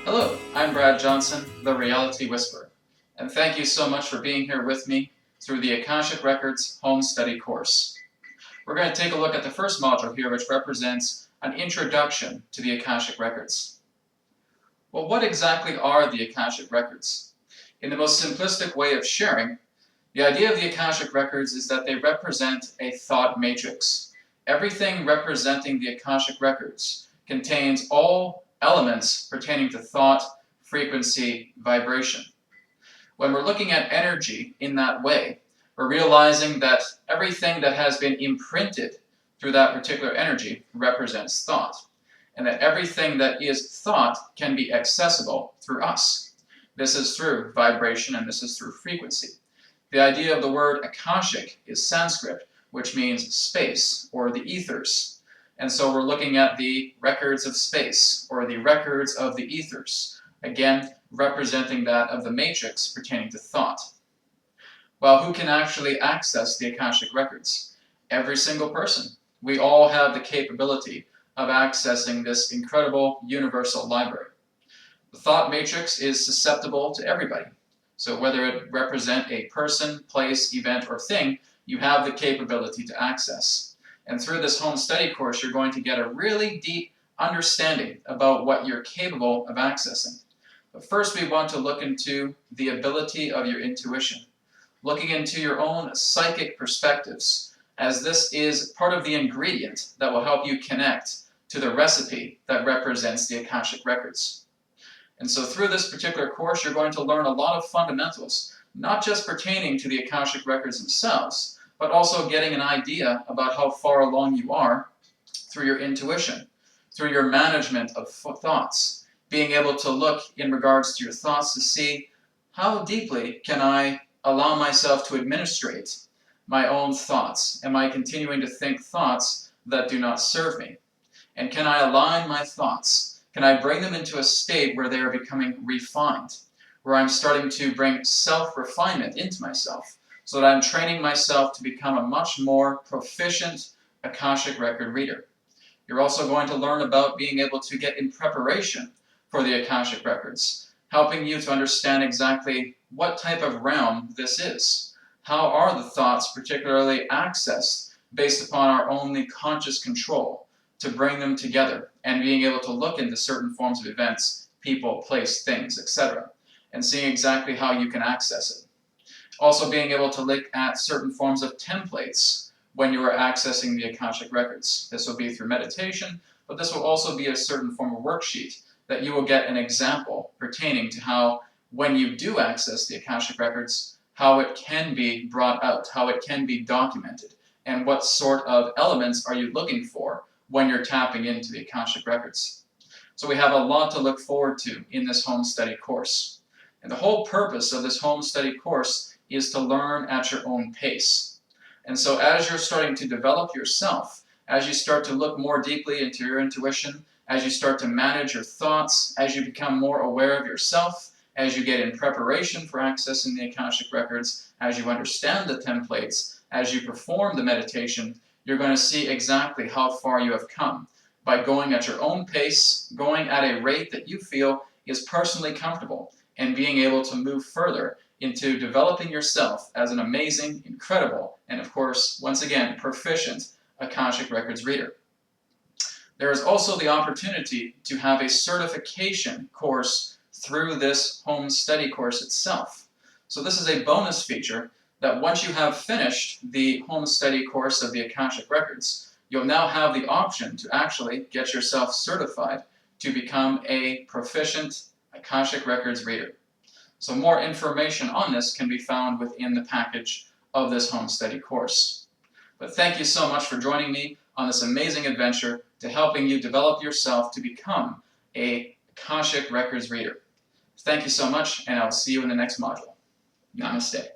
Hello, I'm Brad Johnson, the Reality Whisperer, and thank you so much for being here with me through the Akashic Records Home Study course. We're going to take a look at the first module here, which represents an introduction to the Akashic Records. Well, what exactly are the Akashic Records? In the most simplistic way of sharing, the idea of the Akashic Records is that they represent a thought matrix. Everything representing the Akashic Records contains all elements pertaining to thought, frequency, vibration. When we're looking at energy in that way, we're realizing that everything that has been imprinted through that particular energy represents thought, and that everything that is thought can be accessible through us. This is through vibration and this is through frequency. The idea of the word Akashic is Sanskrit, which means space or the ethers. And so we're looking at the records of space, or the records of the ethers, again, representing that of the matrix pertaining to thought. Well, who can actually access the Akashic Records? Every single person. We all have the capability of accessing this incredible universal library. The thought matrix is susceptible to everybody. So whether it represent a person, place, event, or thing, you have the capability to access. And through this home study course, you're going to get a really deep understanding about what you're capable of accessing. But first, we want to look into the ability of your intuition, looking into your own psychic perspectives, as this is part of the ingredient that will help you connect to the recipe that represents the Akashic Records. And so through this particular course, you're going to learn a lot of fundamentals, not just pertaining to the Akashic Records themselves, but also getting an idea about how far along you are through your intuition, through your management of thoughts, being able to look in regards to your thoughts to see how deeply can I allow myself to administrate my own thoughts. Am I continuing to think thoughts that do not serve me? And can I align my thoughts? Can I bring them into a state where they are becoming refined, where I'm starting to bring self-refinement into myself, so that I'm training myself to become a much more proficient Akashic Record reader. You're also going to learn about being able to get in preparation for the Akashic Records, helping you to understand exactly what type of realm this is. How are the thoughts particularly accessed based upon our only conscious control to bring them together, and being able to look into certain forms of events, people, place, things, etc., and seeing exactly how you can access it. Also being able to look at certain forms of templates when you are accessing the Akashic Records. This will be through meditation, but this will also be a certain form of worksheet that you will get an example pertaining to how, when you do access the Akashic Records, how it can be brought out, how it can be documented, and what sort of elements are you looking for when you're tapping into the Akashic Records. So we have a lot to look forward to in this home study course. And the whole purpose of this home study course is to learn at your own pace. And so as you're starting to develop yourself, as you start to look more deeply into your intuition, as you start to manage your thoughts, as you become more aware of yourself, as you get in preparation for accessing the Akashic Records, as you understand the templates, as you perform the meditation, you're going to see exactly how far you have come by going at your own pace, going at a rate that you feel is personally comfortable, and being able to move further into developing yourself as an amazing, incredible, and of course, once again, proficient Akashic Records reader. There is also the opportunity to have a certification course through this home study course itself. So this is a bonus feature that once you have finished the home study course of the Akashic Records, you'll now have the option to actually get yourself certified to become a proficient Akashic Records reader. So more information on this can be found within the package of this home study course. But thank you so much for joining me on this amazing adventure to helping you develop yourself to become a Akashic Records reader. Thank you so much, and I'll see you in the next module. Namaste.